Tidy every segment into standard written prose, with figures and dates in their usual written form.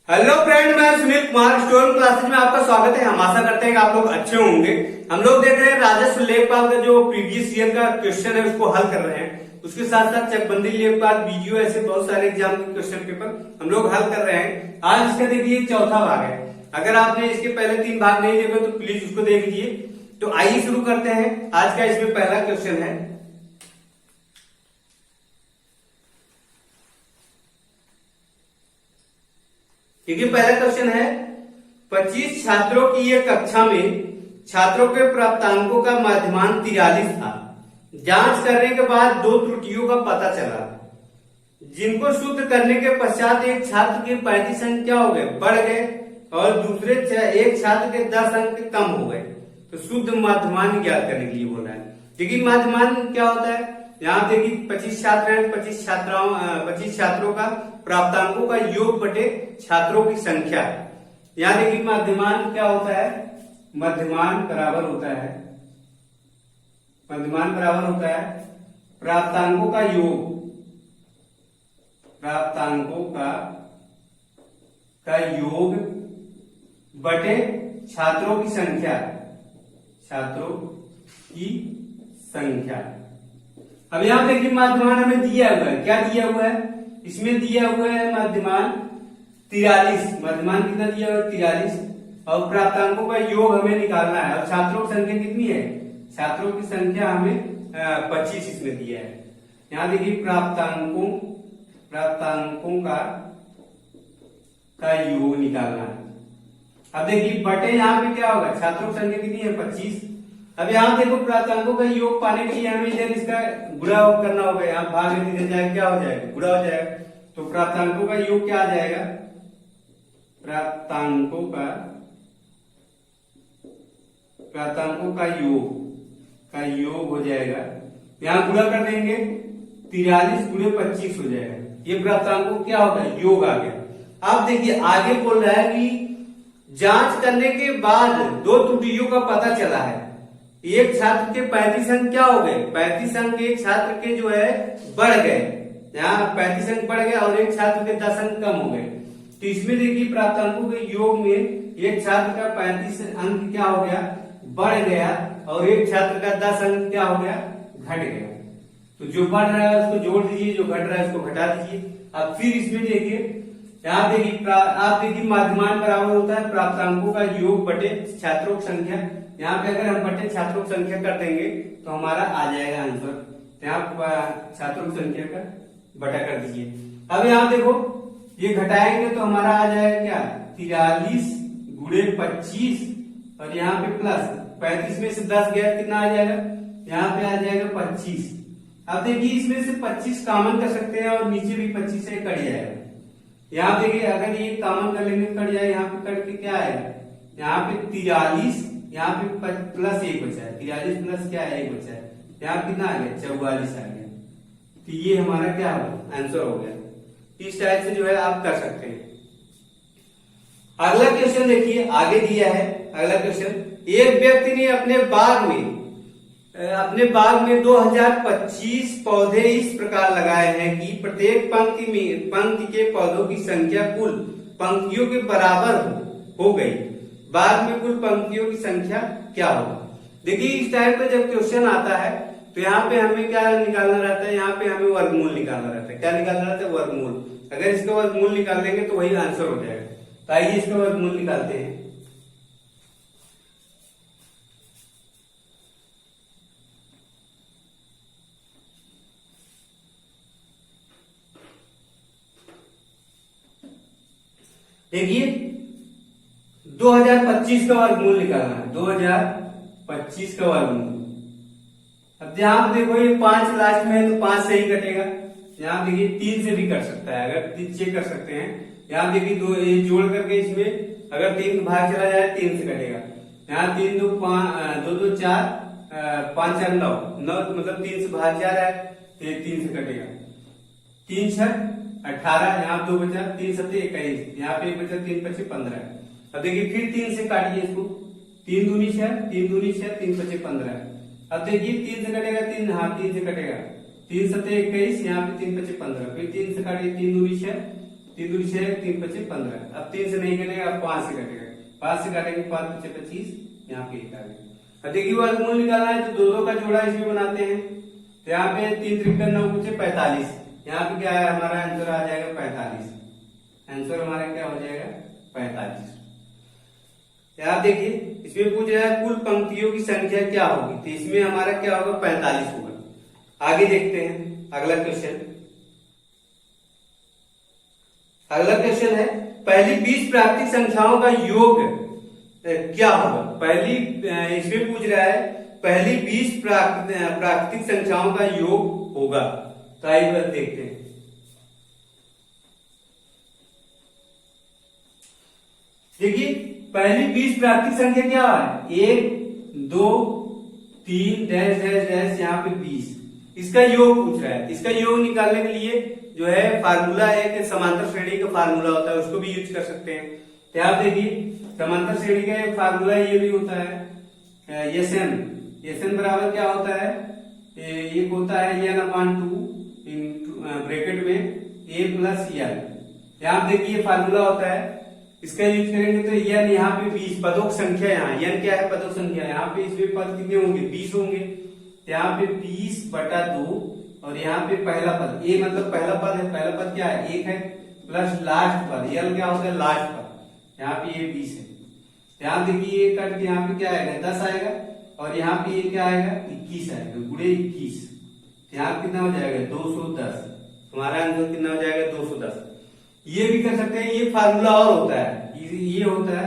Hello friend, मैं Sunil Kumar store classes में आपका स्वागत है। हम आशा करते हैं कि आप लोग अच्छे होंगे। हम लोग देख रहे हैं राजस्व लेखपाल का जो प्रीवियस ईयर का क्वेश्चन है उसको हल कर रहे हैं। उसके साथ साथ चकबंदी लेखपाल वीडियो ऐसे बहुत सारे एग्जाम के क्वेश्चन पेपर हम लोग हल कर रहे हैं। आज इसका देखिए चौथा भाग है। अगर आपने इसके पहले 3 भाग नहीं देखे तो प्लीज उसको देख लीजिए। तो आइए शुरू करते हैं। आज का इसमें पहला क्वेश्चन है। देखिए पहला क्वेश्चन है, 25 छात्रों की एक कक्षा में छात्रों के प्राप्तांकों का माध्यमान 43 था। जांच करने के बाद 2 त्रुटियों का पता चला, जिनको शुद्ध करने के पश्चात एक छात्र के 35 अंक क्या हो गए, बढ़ गए और दूसरे एक छात्र के 10 अंक कम हो गए। तो शुद्ध माध्यमान ज्ञात करने के लिए बोला है। देखिए माध्यमान क्या होता है, यहाँ देखिए 25 छात्र हैं, 25 छात्रों का प्राप्तांकों का योग बटे छात्रों की संख्या। यहाँ देखिए माध्यमान क्या होता है, मध्यमान बराबर होता है प्राप्तांकों का योग, बटे छात्रों की संख्या। अब यहां देखिए माध्यमान हमें दिया हुआ है, क्या दिया हुआ है, इसमें दिया हुआ है माध्यमान 43। माध्यमान कितना दिया हुआ है, 43 और प्राप्तांकों का योग हमें निकालना है। और छात्रों की संख्या कितनी है, छात्रों की संख्या हमें 25 इसमें दिया है। यहाँ देखिए प्राप्तांकों का योग निकालना है। अब देखिए बटे यहाँ पे क्या होगा, छात्रों की संख्या कितनी है, 25। अब यहाँ देखो प्राप्तांकों का योग पाने के लिए हमें इधर इसका गुणा करना होगा। यहाँ भाग में इधर जाएगा, क्या हो जाएगा, गुणा हो जाएगा। तो प्राप्तांकों का योग क्या आ जाएगा, प्राप्तांकों का योग हो जाएगा। यहाँ गुणा कर देंगे, 43 गुणे 25 हो जाएगा। ये प्राप्तांकों क्या होगा, योग आ गया। अब देखिए आगे बोल रहा है कि जांच करने के बाद 2 त्रुटियों का पता चला है। एक छात्र के 35 अंक क्या हो गए, 35 अंक एक छात्र के जो है बढ़ गए। यहाँ 35 अंक बढ़ गए और एक छात्र के 10 अंक कम हो गए। तो इसमें देखिए प्राप्तांकों के योग में एक छात्र का 35 अंक क्या हो गया, बढ़ गया और एक छात्र का 10 अंक क्या हो गया, घट गया। तो जो बढ़ रहा है उसको जोड़ दीजिए, जो घट रहा है उसको घटा दीजिए। अब फिर इसमें देखिए, यहाँ देखिए आप देखिए माध्यमान बराबर होता है प्राप्तांकों का योग बटे छात्रों की संख्या। यहाँ पे अगर हम बटे छात्रों की संख्या कर देंगे तो हमारा आ जाएगा आंसर। यहाँ छात्रों की संख्या का बटा कर दीजिए। अब यहाँ देखो ये घटाएंगे तो हमारा आ जाएगा क्या, 43 गुणे 25 और यहाँ पे प्लस 35 में से 10 गया कितना आ जाएगा, यहाँ पे आ जाएगा 25। अब देखिए इसमें से 25 कॉमन कर सकते हैं और नीचे भी 25 से कट जाएगा। यहाँ देखिए अगर ये कॉमन कर लेंगे कट जाएगा, यहाँ पे कट के क्या आएगा, यहाँ पे 43, यहाँ पे प्लस 1 बचा है, 43 प्लस क्या है 1 बचा है, यहाँ कितना आ गया 44 आ गया। तो ये हमारा क्या होगा, आंसर हो गया। इस टाइप से जो है आप कर सकते हैं। अगला क्वेश्चन देखिए आगे दिया है। अगला क्वेश्चन, एक व्यक्ति ने अपने बाग में 2025 पौधे इस प्रकार लगाए हैं कि प्रत्येक पंक्ति के पौधों की संख्या कुल पंक्तियों के बराबर हो गई। बाग में कुल पंक्तियों की संख्या क्या होगा। देखिए इस टाइप का जब क्वेश्चन आता है तो यहाँ पे हमें क्या निकालना रहता है, यहाँ पे हमें वर्गमूल निकालना रहता है। क्या निकालना रहता है, वर्गमूल। अगर इसका वर्गमूल निकाल लेंगे तो वही आंसर हो जाएगा। तो आइए इसका वर्गमूल निकालते हैं। देखिए 2025 का वर्गमूल निकालना है, 2025 का वर्गमूल। अब यहाँ पे देखो ये 5 लास्ट में है तो 5 से ही कटेगा। यहाँ देखिए 3 से भी कट सकता है, अगर 3 चेक कर सकते हैं। यहाँ देखिए 2 ये जोड़ करके इसमें अगर 3 भाग चला जाए 3 से कटेगा। यहाँ 3 2 5 2 2 4 5 4 9 मतलब 3 से भाग जा रहा है तो 3 से कटेगा। 3 6 18, यहाँ 2 बचा, 3 7 21, यहाँ पे 1 बचा, 3 5 15। अब देखिए फिर 3 से काटिए इसको, 3 दूनी 6, 3 दूनी 6, 3 5 15। अब देखिए 3 से कटेगा 3, हाँ 3 से कटेगा, 3 7 21, यहाँ पे 3 5 15, फिर 3 से काटिए, 3 दूनी 6, 3 दूनी 6, 3 पचे 15। अब 3 से नहीं कटेगा, अब 5 से कटेगा, 5 से काटेंगे 5 पचे 25, यहाँ पे 1 आ गया। अब देखिए वर्गमूल निकालना है तो दो का जोड़ा इसमें बनाते हैं। तो यहाँ पे 3 त्रिक 9 पचे 45, यहाँ पे क्या है हमारा आंसर आ जाएगा 45। आंसर हमारा क्या हो जाएगा 45। आप देखिए इसमें पूछ रहा है कुल पंक्तियों की संख्या क्या होगी, तो इसमें हमारा क्या होगा 45 होगा। आगे देखते हैं अगला क्वेश्चन। अगला क्वेश्चन है पहली 20 प्राकृतिक संख्याओं का योग क्या होगा। पहली इसमें पूछ रहा है पहली 20 प्राकृतिक संख्याओं का योग होगा। तो आइए बस देखते हैं। देखिए पहली 20 प्राकृतिक संख्या क्या है 1 2 3 डैश डैश डैश यहाँ पे 20, इसका योग पूछ रहा है। इसका योग निकालने के लिए जो है फार्मूला एक समांतर श्रेणी का फार्मूला होता है, उसको भी यूज कर सकते हैं। तो आप देखिए समांतर श्रेणी का एक फार्मूला ये भी होता है एसएन बराबर क्या होता है, एक होता है n/2 ब्रैकेट में a प्लस एल। यहाँ देखिए फार्मूला होता है, इसका यूज करेंगे तो n यहाँ पे 20 पदों की संख्या, यहाँ n क्या है पदों की संख्या, यहाँ पे इसमें पद कितने होंगे 20 होंगे। यहाँ पे 20/2 और यहाँ पे पहला पद a मतलब पहला पद है, पहला पद क्या है 1 है, प्लस लास्ट पद l क्या होता है लास्ट पद, यहाँ पे ये 20 है। यहाँ देखिए ये कट के यहाँ पे क्या आएगा 10 आएगा और यहाँ पे ये क्या आएगा 21 आएगा, गुणे 21। यहाँ कितना हो जाएगा 210, हमारा आंसर कितना हो जाएगा 210। ये भी कर सकते हैं, ये फार्मूला और होता है, ये होता है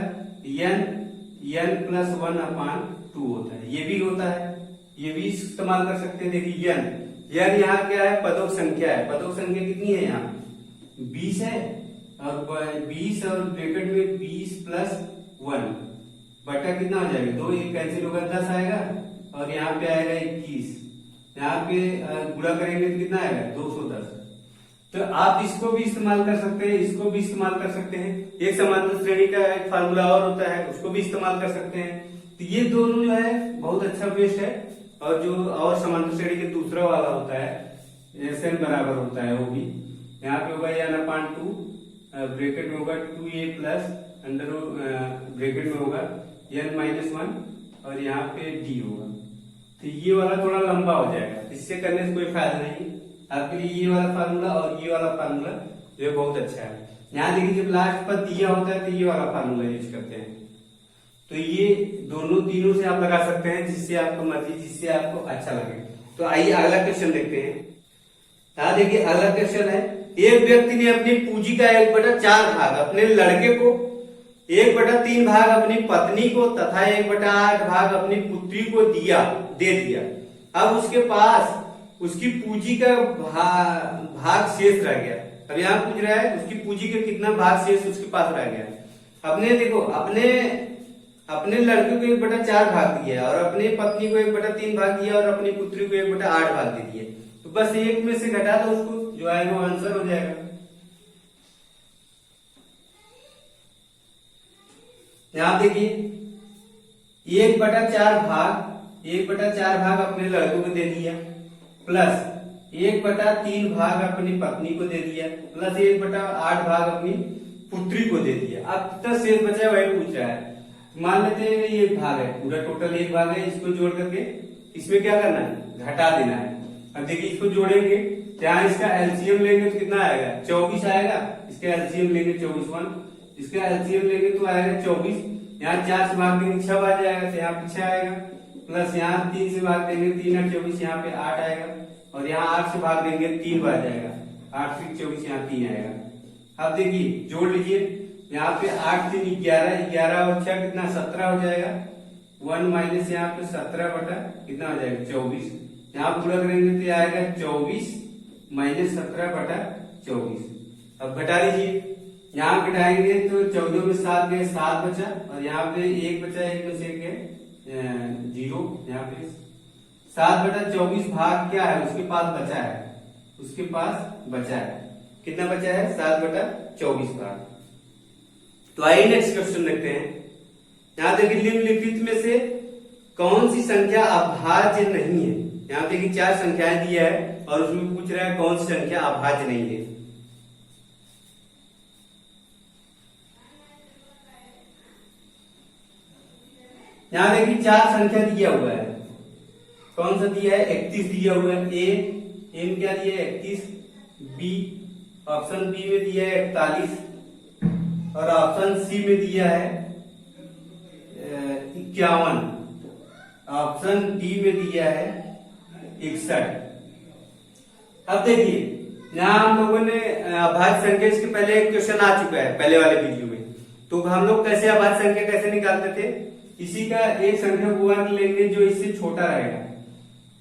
n प्लस 1/2 होता है, ये भी होता है, ये भी इस्तेमाल कर सकते हैं। देखिए n यहाँ क्या है पदों की संख्या है, पदों की संख्या कितनी है यहाँ 20 है और 20 और ब्रैकेट में 20 प्लस 1 बटा कितना हो जाएगा 2, एक कैंसिल होगा 10 आएगा और यहाँ पे आएगा 21, यहाँ पे गुणा करेंगे तो कितना आएगा 210। तो आप इसको भी इस्तेमाल कर सकते हैं, इसको भी इस्तेमाल कर सकते हैं। एक समांतर श्रेणी का एक फार्मूला और होता है, उसको भी इस्तेमाल कर सकते हैं। तो ये दोनों जो है बहुत अच्छा बेस्ट है। और जो और समांतर श्रेणी के दूसरा वाला होता है एसएन बराबर होता है, वो भी यहाँ पे होगा n/2 ब्रैकेट में होगा 2a प्लस अंडर ब्रैकेट में होगा n-1 और यहाँ पे d होगा। तो ये वाला थोड़ा लंबा हो जाएगा, इससे करने से कोई फायदा नहीं। आपके लिए ये वाला फार्मूला और ये वाला फार्मूला जो बहुत अच्छा है। यहाँ देखिए जब लास्ट पर दिया होता है तो ये वाला फार्मूला यूज करते हैं। तो ये दोनों तीनों से आप लगा सकते हैं, जिससे आपको मर्जी, जिससे आपको अच्छा लगे। तो आइए अगला क्वेश्चन देखते हैं। यहाँ देखिए अगला क्वेश्चन है एक व्यक्ति ने अपनी पूंजी का 1/4 भाग अपने लड़के को, 1/3 भाग अपनी पत्नी को तथा 1/8 भाग अपनी पुत्री को दे दिया। अब उसके पास उसकी पूंजी का भाग शेष रह गया। अब यहाँ पूछ रहा है उसकी पूंजी का कितना भाग शेष उसके पास रह गया। अपने देखो अपने लड़के को 1/4 भाग दिया और अपनी पत्नी को 1/3 भाग दिया और अपनी पुत्री को 1/8 भाग दे दिए। तो बस एक में से घटा दो, उसको जो आएगा वो आंसर हो जाएगा। यहाँ देखिए 1/4 भाग अपने लड़कों को दे दिया, प्लस 1/3 भाग अपनी पत्नी को दे दिया, प्लस 1/8 भाग अपनी पुत्री को दे दिया। अब कितना शेष बचा है वही पूछ रहा है। मान लेते हैं ये भाग है, पूरा टोटल 1 भाग है, इसको जोड़ करके इसमें क्या करना है घटा देना है। अब देखिए इसको जोड़ेंगे, यहाँ इसका एलसीएम लेंगे तो कितना आएगा 24 आएगा, इसका एलसीएम लेंगे 24 इसका एलसीएम लेंगे तो आएगा 24। यहाँ 4 से भाग देंगे 6 आ जाएगा, तो यहाँ पे 6 आएगा, प्लस यहाँ 3 से भाग देंगे 3 और 24 यहाँ पे 8 आएगा, और यहाँ 8 से भाग देंगे 3 बार जाएगा, 8 से 24 यहाँ 3 आएगा। अब देखिए जोड़ लीजिए, यहाँ पे 8 3 11, 11 और 6 कितना 17 हो जाएगा, 1 माइनस यहाँ पे 17 बटा कितना हो जाएगा 24। यहाँ पूरा करेंगे तो आएगा 24 माइनस 17 बटा 24। अब घटा लीजिए, यहाँ घटाएंगे तो 14 में 7 गए 7 बचा, और यहाँ पे 1 बचा, 1 में से 1 गए 0। यहाँ पे 7/24 भाग क्या है उसके पास बचा है, उसके पास बचा है कितना बचा है 7/24 भाग। तो आइए नेक्स्ट क्वेश्चन देखते हैं। यहाँ देखिए निम्नलिखित में से कौन सी संख्या अभाज्य नहीं है। यहाँ देखिए 4 संख्याएं दी है और उसमें पूछ रहा है कौन सी संख्या अभाज्य नहीं है। यहाँ देखिए 4 संख्या दिया हुआ है। कौन सा दिया है? 31 दिया हुआ है। ए में क्या दिया है? 31। बी, ऑप्शन बी में दिया है 41 और ऑप्शन सी में दिया है 51। ऑप्शन डी में दिया है 61। अब देखिए यहाँ हम लोगों ने अभाज्य संख्या, इसके पहले एक क्वेश्चन आ चुका है पहले वाले वीडियो में। तो हम लोग कैसे अभाज्य संख्या कैसे निकालते थे? इसी का एक संख्या को वर्ग लेंगे जो इससे छोटा रहेगा।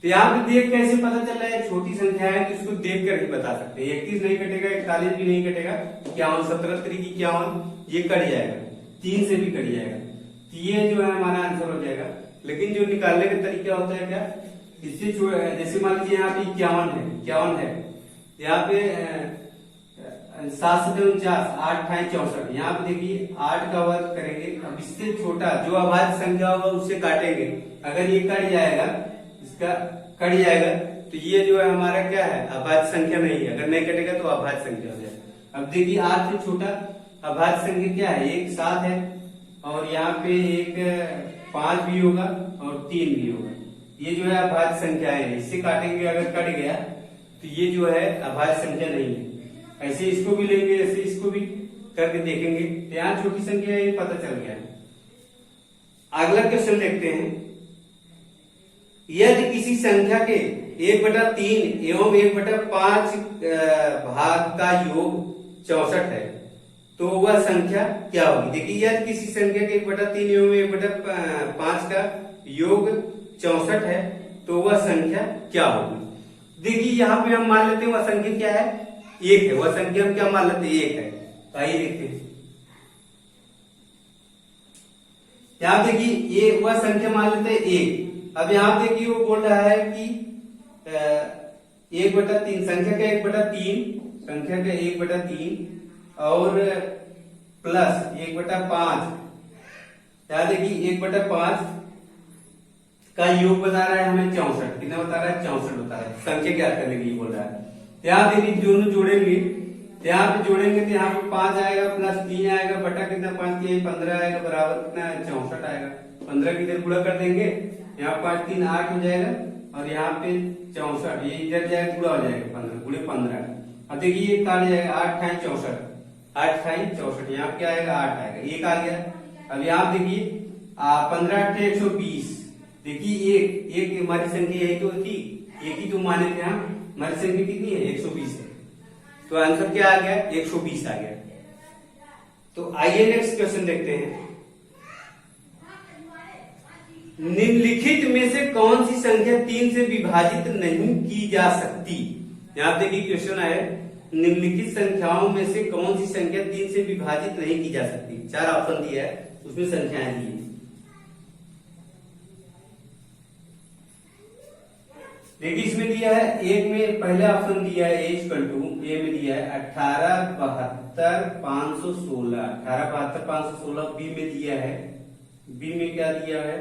तो यहाँ पे देख कैसे पता चल रहा है छोटी संख्या है, तो इसको देख कर ही बता सकते हैं। 31 नहीं कटेगा, 41 भी नहीं कटेगा, 51, 17 3 51, ये कट जाएगा, 3 से भी कट जाएगा। तो ये जो है हमारा आंसर हो जाएगा। लेकिन जो निकालने का तरीका होता है क्या, इससे जैसे मान लीजिए यहाँ पे 51 है, यहाँ पे 7 से 49, 8 × 64। यहाँ पे देखिए 8 का वर्ग करेंगे। अब इससे छोटा जो अभाज्य संख्या होगा उससे काटेंगे। अगर ये कट जाएगा, इसका कट जाएगा, तो ये जो है हमारा क्या है? अभाज्य संख्या नहीं है। अगर नहीं कटेगा तो अभाज्य संख्या हो जाएगा। अब देखिए 8 से छोटा अभाज्य संख्या क्या है? एक 7 है और यहाँ पे एक 5 भी होगा और 3 भी होगा। ये जो है अभाज्य संख्या है, इससे काटेंगे, अगर कट गया तो ये जो है अभाज्य संख्या नहीं है। ऐसे इसको भी लेंगे, ऐसे इसको भी करके देखेंगे, तो यहाँ छोटी संख्या है, ये पता चल गया। अगला क्वेश्चन देखते हैं। यदि किसी संख्या के 1/3 एवं 1/5 भाग का योग 64 है तो वह संख्या क्या होगी? देखिए यदि किसी संख्या के 1/3 एवं 1/5 का योग 64 है तो वह संख्या क्या होगी? देखिए यहाँ पे हम मान लेते हैं वह संख्या क्या है? 1 है। वह संख्या हम क्या मान लेते हैं? 1 है। तो आइए देखते हैं। यहाँ देखिए ये वह संख्या मान लेते हैं 1। अब यहाँ देखिए वो बोल रहा है कि 1/3 संख्या का 1/3 और प्लस 1/5। यहाँ देखिए 1/5 का योग बता रहा है हमें 64। कितना बता रहा है? 64 बता रहा है। संख्या क्या करने के लिए बोल रहा है? यहाँ देखिए दोनों जोड़ेंगे, यहाँ पे जोड़ेंगे तो यहाँ पे 5 आएगा प्लस 3 आएगा, बटा कितना 5 किया 15 आएगा, बराबर कितना 64 आएगा। 15 की इधर गुणा कर देंगे, यहाँ 5 3 8 हो जाएगा और यहाँ पे 64, ये इधर जाएगा गुणा हो जाएगा 15 गुणे 15। अब देखिए ये काट जाएगा 8 × 64, 8 × 64, यहाँ क्या आएगा? 8 आएगा, 1 आ गया। अब यहाँ देखिए 15 × 8 = 120। देखिए एक हमारी संख्या यही तो थी, एक ही तो माने थे हम। हमारी संख्या कितनी है? 120 है। तो आंसर क्या आ गया? 120 आ गया। तो आइए नेक्स्ट क्वेश्चन देखते हैं। निम्नलिखित में से कौन सी संख्या 3 से विभाजित नहीं की जा सकती? यहाँ देखिए क्वेश्चन है, निम्नलिखित संख्याओं में से कौन सी संख्या 3 से विभाजित नहीं की जा सकती? 4 ऑप्शन दिया है, उसमें संख्याएं दी है। देखिए इसमें दिया है, एक में पहले ऑप्शन दिया है ए में दिया है 18 72 516, 18 72 516। बी में दिया है, बी में क्या दिया है?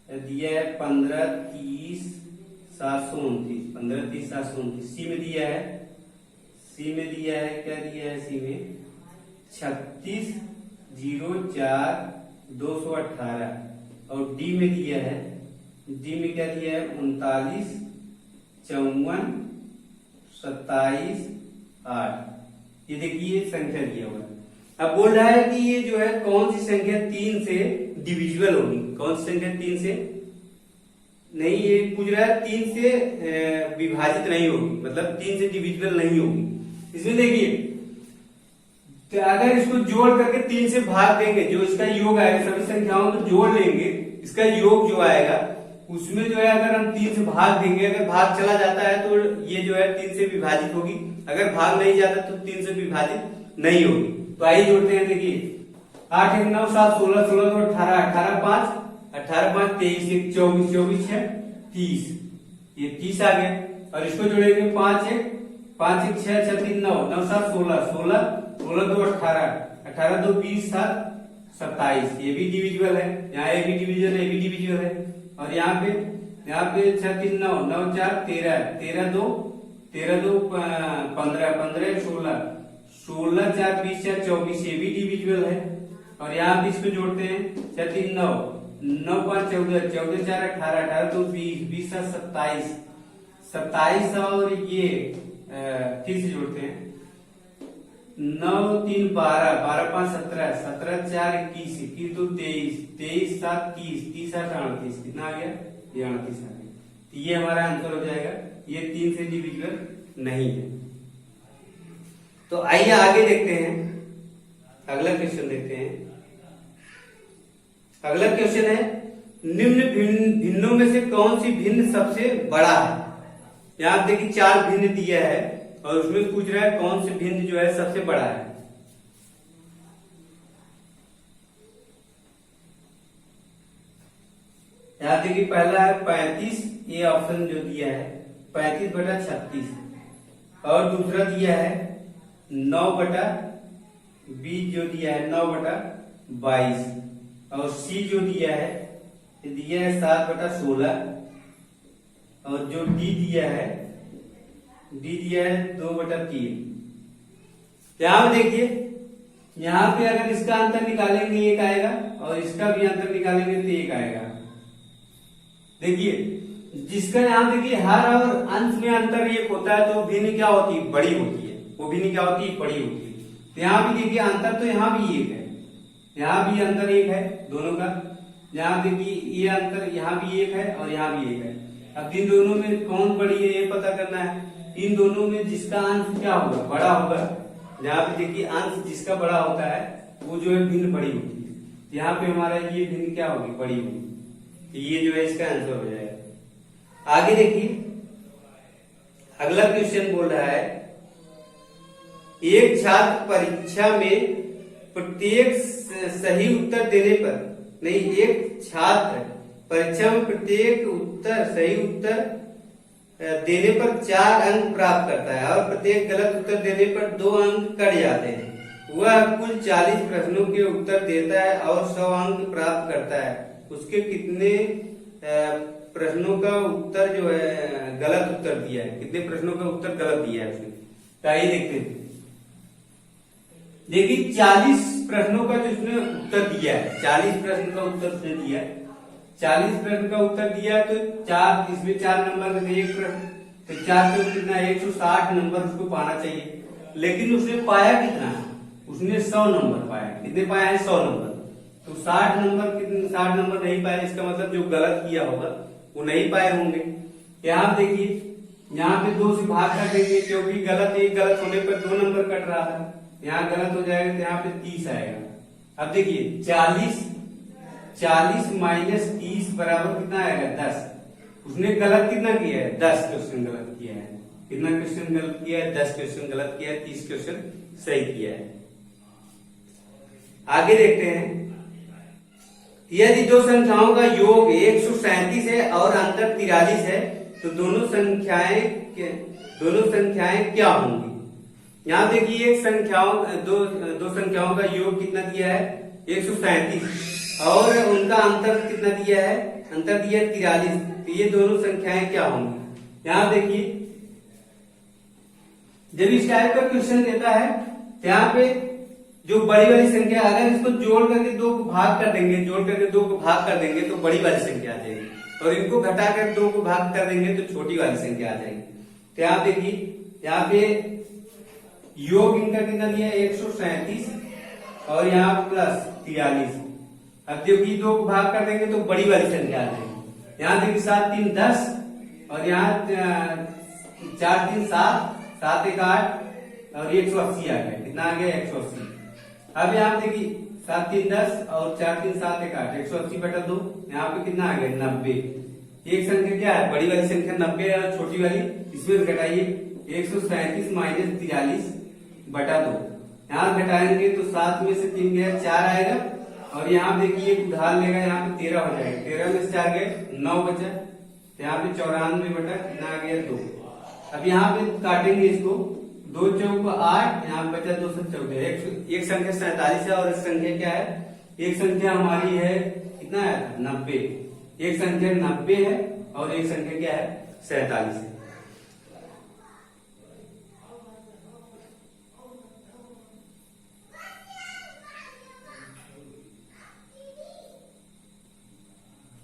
दिया है 15 30 729, 15 30 729। सी में दिया है, सी में दिया है, क्या दिया है? सी में 36 04 218 और डी में दिया है, डी में क्या दिया है? 39 54 27 8। ये देखिए संख्या दिया हुआ है। अब बोल रहा है कि ये जो है कौन सी संख्या 3 से डिविजिबल होगी? कौन सी संख्या 3 से नहीं, ये पूछ रहा है 3 से विभाजित नहीं होगी, मतलब 3 से डिविजिबल नहीं होगी। इसमें देखिए तो अगर इसको जोड़ करके 3 से भाग देंगे, जो इसका योग आएगा, सभी संख्याओं को जोड़ लेंगे, इसका योग जो आएगा उसमें जो है अगर हम 3 से भाग देंगे, अगर भाग चला जाता है तो ये जो है 3 से विभाजित होगी, अगर भाग नहीं जाता तो 3 से विभाजित नहीं होगी। तो आइए जोड़ते हैं। देखिए 8 1 9 7 16 16 2 18 18 5 18 5 23 1 24 24 6 30, ये 30 आ गया। और इसको जोड़ेंगे 5 1 5 1 6 6 3 9 9 7 16 16 16 2 18 18 2 20 7 27, ये भी डिविजिबल है। यहाँ ए भी डिविजिबल है, ए भी डिविजिबल है। और यहाँ पे 6 3 9 9 4 13 13 2 15 15 16 16 4 20 4 24, ये भी डिविजिबल है। और यहाँ भी इसको जोड़ते हैं 6 3 9 9 5 14, 14 4 18, 18 तो 20, 20 7 27, 27 और ये फिर से जोड़ते हैं 9 3 12, 12 5 17, 17 4 21, 21 2 23, 23 7 30, 30 8 38, कितना आ गया? ये 38 आ गया। तो ये हमारा आंसर हो जाएगा, ये 3 से डिविजिबल नहीं है। तो आइए आगे देखते हैं, अगला क्वेश्चन देखते हैं। अगला क्वेश्चन है, निम्न भिन्नों में से कौन सी भिन्न सबसे बड़ा है? यहां देखिए 4 भिन्न दिया है और उसमें पूछ रहा है कौन सी भिन्न जो है सबसे बड़ा है। यहां देखिए पहला है 35, ये ऑप्शन जो दिया है 35/36, और दूसरा दिया है 9/20 जो दिया है 9/22, और सी जो दिया है 7/16, और जो डी दिया है 2/3। यहां देखिए, यहां पे अगर इसका अंतर निकालेंगे 1 आएगा और इसका भी अंतर निकालेंगे तो 1 आएगा। देखिए जिसका यहां देखिए हर और अंश में अंतर 1 होता है तो भिन्न क्या होती है? बड़ी होती है। वो भिन्न क्या होती है? बड़ी होती है। तो यहाँ भी देखिए अंतर तो यहाँ भी 1 है, यहाँ भी अंतर 1 है दोनों का। यहाँ देखिए ये अंतर यहाँ भी 1 है और यहाँ भी 1 है। अब इन दोनों में कौन बड़ी है ये पता करना है। इन दोनों में जिसका अंश क्या होगा? बड़ा होगा। यहाँ पे देखिए अंश जिसका बड़ा होता है वो जो है भिन्न बड़ी होती है। यहाँ पे हमारा ये भिन्न क्या होगी? बड़ी होगी। तो ये जो है इसका आंसर हो जाएगा। आगे देखिए अगला क्वेश्चन बोल रहा है, एक छात्र परीक्षा में प्रत्येक सही उत्तर देने पर, नहीं, एक छात्र परीक्षा में प्रत्येक सही उत्तर देने पर 4 अंक प्राप्त करता है और प्रत्येक गलत उत्तर देने पर 2 अंक कट जाते हैं। वह कुल 40 प्रश्नों के उत्तर देता है और 100 अंक प्राप्त करता है। उसके कितने प्रश्नों का उत्तर जो है गलत उत्तर दिया है? कितने प्रश्नों का उत्तर गलत दिया है उसने? तो आइए देखते हैं। देखिए 40 प्रश्नों का जो उसने उत्तर दिया है, 40 प्रश्न का उत्तर उसने दिया है, 40 प्रश्न का उत्तर दिया है तो 4, इसमें 4 नंबर में एक प्रश्न, तो 4 से कितना 160 नंबर उसको पाना चाहिए। लेकिन उसने पाया कितना? उसने 100 नंबर पाया। कितने पाया है? 100 नंबर। तो 60 नंबर, कितने 60 नंबर नहीं पाए, इसका मतलब जो गलत किया होगा वो नहीं पाए होंगे। यहाँ देखिए यहाँ पे 2 से भाग कर देंगे क्योंकि एक गलत होने पर 2 नंबर कट रहा है। यहाँ गलत हो जाएगा तो यहाँ पे 30 आएगा। अब देखिए 40 माइनस 30 बराबर कितना आएगा? 10। उसने गलत कितना किया है? 10 क्वेश्चन गलत किया है। कितना क्वेश्चन गलत किया है? 10 क्वेश्चन गलत किया है, 30 क्वेश्चन सही किया है। आगे देखते हैं, यदि 2 संख्याओं का योग 137 है और अंतर 43 है तो दोनों संख्याएं क्या होंगी? यहाँ देखिए दो संख्याओं का योग कितना दिया है? 137 और उनका अंतर कितना दिया है? अंतर दिया है 43। तो ये दोनों संख्याएं क्या होंगी? यहाँ देखिए जब इस टाइप का क्वेश्चन देता है तो यहाँ पे जो बड़ी वाली संख्या, अगर इसको जोड़ करके 2 को भाग कर देंगे, तो बड़ी वाली संख्या आ जाएगी, और इनको घटा कर 2 को भाग कर देंगे तो छोटी वाली संख्या आ जाएगी। तो यहाँ देखिए यहाँ पे योग इनका कितना दिया है? 137 और यहाँ प्लस 43। अब देखिए 2 को भाग कर देंगे तो बड़ी वाली संख्या आ जाएगी। यहाँ देखिए 7 3 10 और यहाँ 4 3 7, 7 1 8 और 180 आ गया। कितना आ गया? 180। अब यहाँ देखिए 7 3 10 और 4 3 7 1 8, 180/2। यहाँ पे कितना आ गया? 90। एक संख्या क्या है? बड़ी वाली संख्या 90 है और छोटी वाली, इसमें घटाइए 137 माइनस 43/2। यहाँ घटाएंगे तो 7 में से 3 गया 4 आएगा, और यहाँ देखिए उधार लेगा, यहाँ पे 13 हो जाएगा। 13 में से 4 गए 9 बचा, यहाँ पे 94 बटा कितना आ गया? 2। अब यहाँ पे काटेंगे इसको, 2 चौक 8, यहाँ बचा 2 7 चौक। एक संख्या 47 है और एक संख्या क्या है? एक संख्या हमारी है कितना है? 90। एक संख्या 90 है और एक संख्या क्या है? 47 है।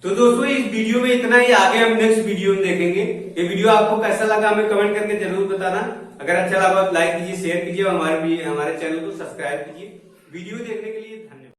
तो दोस्तों इस वीडियो में इतना ही, आगे हम नेक्स्ट वीडियो में देखेंगे। ये वीडियो आपको कैसा लगा हमें कमेंट करके जरूर बताना। अगर अच्छा लगा तो लाइक कीजिए, शेयर कीजिए और हमारे चैनल को सब्सक्राइब कीजिए। वीडियो देखने के लिए धन्यवाद।